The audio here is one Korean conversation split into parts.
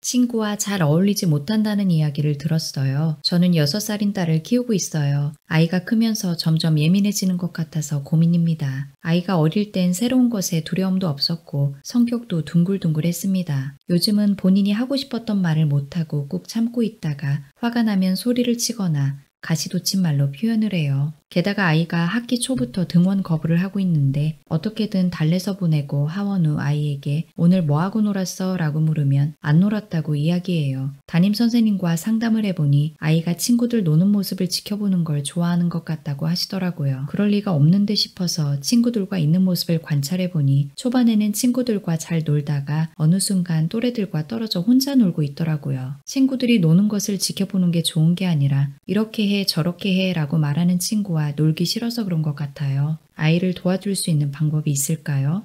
친구와 잘 어울리지 못한다는 이야기를 들었어요. 저는 6살인 딸을 키우고 있어요. 아이가 크면서 점점 예민해지는 것 같아서 고민입니다. 아이가 어릴 땐 새로운 것에 두려움도 없었고 성격도 둥글둥글했습니다. 요즘은 본인이 하고 싶었던 말을 못하고 꾹 참고 있다가 화가 나면 소리를 치거나 가시돋친 말로 표현을 해요. 게다가 아이가 학기 초부터 등원 거부를 하고 있는데 어떻게든 달래서 보내고 하원 후 아이에게 오늘 뭐하고 놀았어? 라고 물으면 안 놀았다고 이야기해요. 담임선생님과 상담을 해보니 아이가 친구들 노는 모습을 지켜보는 걸 좋아하는 것 같다고 하시더라고요. 그럴 리가 없는데 싶어서 친구들과 있는 모습을 관찰해보니 초반에는 친구들과 잘 놀다가 어느 순간 또래들과 떨어져 혼자 놀고 있더라고요. 친구들이 노는 것을 지켜보는 게 좋은 게 아니라 이렇게 해 저렇게 해 라고 말하는 친구와 놀기 싫어서 그런 것 같아요. 아이를 도와줄 수 있는 방법이 있을까요?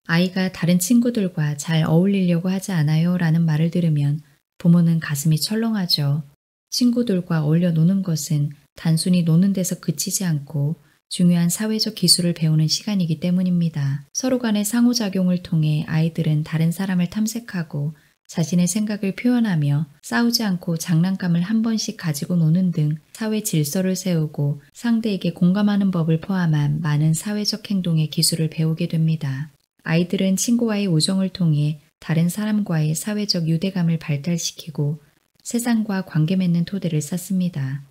아이가 다른 친구들과 잘 어울리려고 하지 않아요 라는 말을 들으면 부모는 가슴이 철렁하죠. 친구들과 어울려 노는 것은 단순히 노는 데서 그치지 않고 중요한 사회적 기술을 배우는 시간이기 때문입니다. 서로 간의 상호작용을 통해 아이들은 다른 사람을 탐색하고 자신의 생각을 표현하며 싸우지 않고 장난감을 한 번씩 가지고 노는 등 사회 질서를 세우고 상대에게 공감하는 법을 포함한 많은 사회적 행동의 기술을 배우게 됩니다. 아이들은 친구와의 우정을 통해 다른 사람과의 사회적 유대감을 발달시키고 세상과 관계 맺는 토대를 쌓습니다.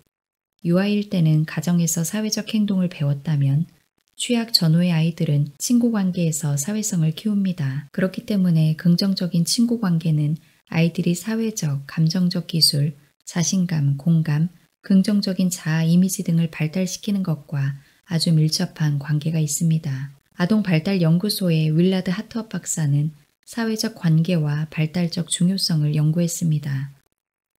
유아일 때는 가정에서 사회적 행동을 배웠다면 취학 전후의 아이들은 친구 관계에서 사회성을 키웁니다. 그렇기 때문에 긍정적인 친구 관계는 아이들이 사회적, 감정적 기술, 자신감, 공감, 긍정적인 자아 이미지 등을 발달시키는 것과 아주 밀접한 관계가 있습니다. 아동발달연구소의 윌라드 하트업 박사는 사회적 관계와 발달적 중요성을 연구했습니다.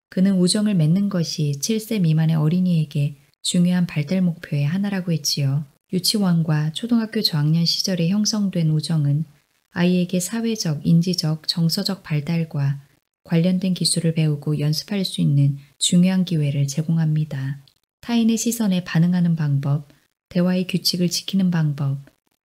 그는 우정을 맺는 것이 7세 미만의 어린이에게 중요한 발달 목표의 하나라고 했지요. 유치원과 초등학교 저학년 시절에 형성된 우정은 아이에게 사회적, 인지적, 정서적 발달과 관련된 기술을 배우고 연습할 수 있는 중요한 기회를 제공합니다. 타인의 시선에 반응하는 방법, 대화의 규칙을 지키는 방법,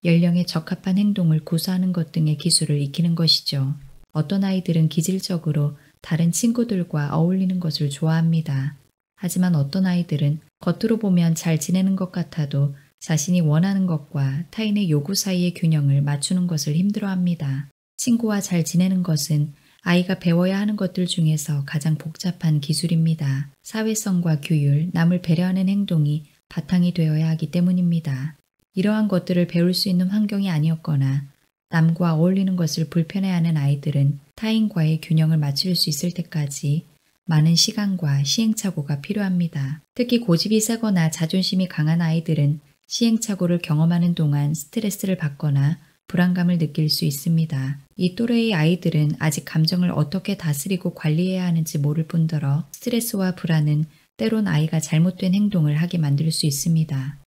연령에 적합한 행동을 고수하는 것 등의 기술을 익히는 것이죠. 어떤 아이들은 기질적으로 다른 친구들과 어울리는 것을 좋아합니다. 하지만 어떤 아이들은 겉으로 보면 잘 지내는 것 같아도 자신이 원하는 것과 타인의 요구 사이의 균형을 맞추는 것을 힘들어합니다. 친구와 잘 지내는 것은 아이가 배워야 하는 것들 중에서 가장 복잡한 기술입니다. 사회성과 규율, 남을 배려하는 행동이 바탕이 되어야 하기 때문입니다. 이러한 것들을 배울 수 있는 환경이 아니었거나 남과 어울리는 것을 불편해하는 아이들은 타인과의 균형을 맞출 수 있을 때까지 많은 시간과 시행착오가 필요합니다. 특히 고집이 세거나 자존심이 강한 아이들은 시행착오를 경험하는 동안 스트레스를 받거나 불안감을 느낄 수 있습니다. 이 또래의 아이들은 아직 감정을 어떻게 다스리고 관리해야 하는지 모를 뿐더러 스트레스와 불안은 때론 아이가 잘못된 행동을 하게 만들 수 있습니다.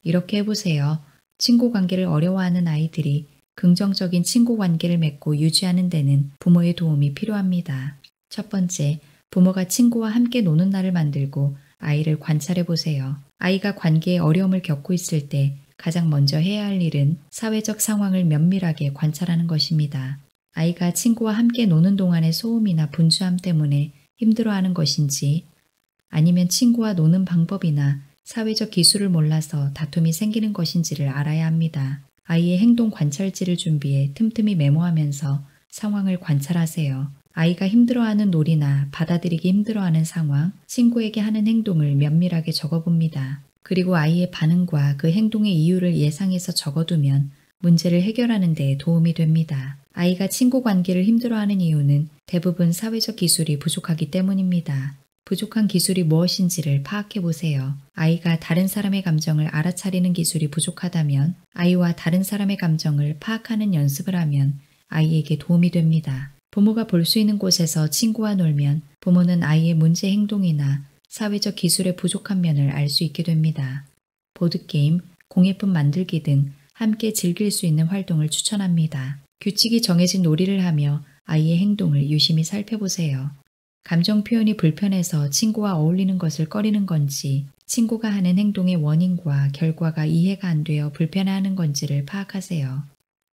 이렇게 해보세요. 친구 관계를 어려워하는 아이들이 긍정적인 친구 관계를 맺고 유지하는 데는 부모의 도움이 필요합니다. 첫 번째, 부모가 친구와 함께 노는 날을 만들고 아이를 관찰해 보세요. 아이가 관계에 어려움을 겪고 있을 때 가장 먼저 해야 할 일은 사회적 상황을 면밀하게 관찰하는 것입니다. 아이가 친구와 함께 노는 동안의 소음이나 분주함 때문에 힘들어하는 것인지 아니면 친구와 노는 방법이나 사회적 기술을 몰라서 다툼이 생기는 것인지를 알아야 합니다. 아이의 행동 관찰지를 준비해 틈틈이 메모하면서 상황을 관찰하세요. 아이가 힘들어하는 놀이나 받아들이기 힘들어하는 상황, 친구에게 하는 행동을 면밀하게 적어봅니다. 그리고 아이의 반응과 그 행동의 이유를 예상해서 적어두면 문제를 해결하는 데 도움이 됩니다. 아이가 친구 관계를 힘들어하는 이유는 대부분 사회적 기술이 부족하기 때문입니다. 부족한 기술이 무엇인지를 파악해 보세요. 아이가 다른 사람의 감정을 알아차리는 기술이 부족하다면 아이와 다른 사람의 감정을 파악하는 연습을 하면 아이에게 도움이 됩니다. 부모가 볼 수 있는 곳에서 친구와 놀면 부모는 아이의 문제 행동이나 사회적 기술의 부족한 면을 알 수 있게 됩니다. 보드게임, 공예품 만들기 등 함께 즐길 수 있는 활동을 추천합니다. 규칙이 정해진 놀이를 하며 아이의 행동을 유심히 살펴보세요. 감정 표현이 불편해서 친구와 어울리는 것을 꺼리는 건지, 친구가 하는 행동의 원인과 결과가 이해가 안 되어 불편해하는 건지를 파악하세요.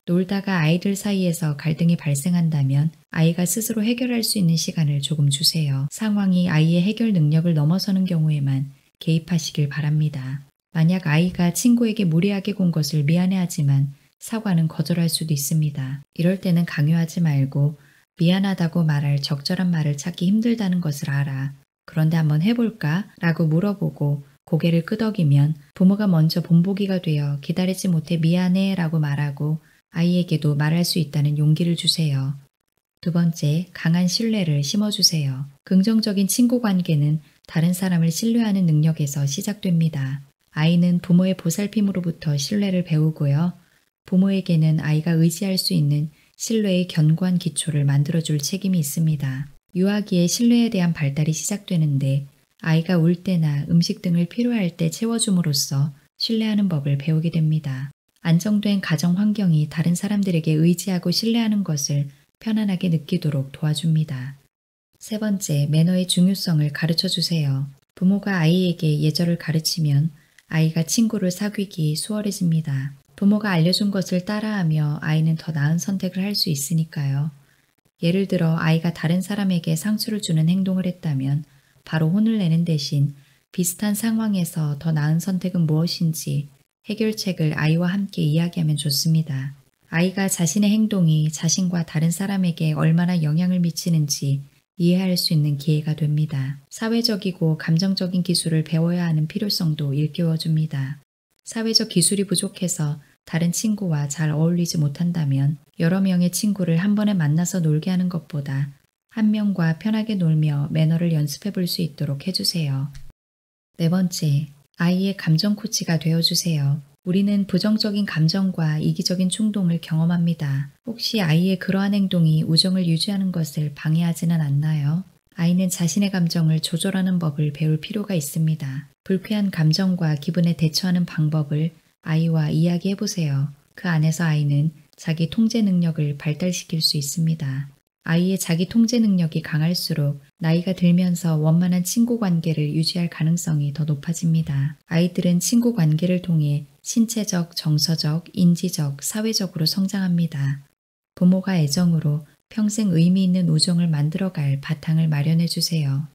놀다가 아이들 사이에서 갈등이 발생한다면 아이가 스스로 해결할 수 있는 시간을 조금 주세요. 상황이 아이의 해결 능력을 넘어서는 경우에만 개입하시길 바랍니다. 만약 아이가 친구에게 무리하게 군 것을 미안해하지만 사과는 거절할 수도 있습니다. 이럴 때는 강요하지 말고 미안하다고 말할 적절한 말을 찾기 힘들다는 것을 알아. 그런데 한번 해볼까? 라고 물어보고 고개를 끄덕이면 부모가 먼저 본보기가 되어 기다리지 못해 미안해 라고 말하고 아이에게도 말할 수 있다는 용기를 주세요. 두 번째, 강한 신뢰를 심어주세요. 긍정적인 친구 관계는 다른 사람을 신뢰하는 능력에서 시작됩니다. 아이는 부모의 보살핌으로부터 신뢰를 배우고요. 부모에게는 아이가 의지할 수 있는 신뢰의 견고한 기초를 만들어줄 책임이 있습니다. 유아기에 신뢰에 대한 발달이 시작되는데 아이가 울 때나 음식 등을 필요할 때 채워줌으로써 신뢰하는 법을 배우게 됩니다. 안정된 가정 환경이 다른 사람들에게 의지하고 신뢰하는 것을 편안하게 느끼도록 도와줍니다. 세 번째, 매너의 중요성을 가르쳐 주세요. 부모가 아이에게 예절을 가르치면 아이가 친구를 사귀기 수월해집니다. 부모가 알려준 것을 따라하며 아이는 더 나은 선택을 할 수 있으니까요. 예를 들어 아이가 다른 사람에게 상처를 주는 행동을 했다면 바로 혼을 내는 대신 비슷한 상황에서 더 나은 선택은 무엇인지 해결책을 아이와 함께 이야기하면 좋습니다. 아이가 자신의 행동이 자신과 다른 사람에게 얼마나 영향을 미치는지 이해할 수 있는 기회가 됩니다. 사회적이고 감정적인 기술을 배워야 하는 필요성도 일깨워줍니다. 사회적 기술이 부족해서 다른 친구와 잘 어울리지 못한다면 여러 명의 친구를 한 번에 만나서 놀게 하는 것보다 한 명과 편하게 놀며 매너를 연습해 볼 수 있도록 해주세요. 네 번째, 아이의 감정 코치가 되어주세요. 우리는 부정적인 감정과 이기적인 충동을 경험합니다. 혹시 아이의 그러한 행동이 우정을 유지하는 것을 방해하지는 않나요? 아이는 자신의 감정을 조절하는 법을 배울 필요가 있습니다. 불쾌한 감정과 기분에 대처하는 방법을 아이와 이야기해 보세요. 그 안에서 아이는 자기 통제 능력을 발달시킬 수 있습니다. 아이의 자기 통제 능력이 강할수록 나이가 들면서 원만한 친구 관계를 유지할 가능성이 더 높아집니다. 아이들은 친구 관계를 통해 신체적, 정서적, 인지적, 사회적으로 성장합니다. 부모가 애정으로 평생 의미 있는 우정을 만들어갈 바탕을 마련해 주세요.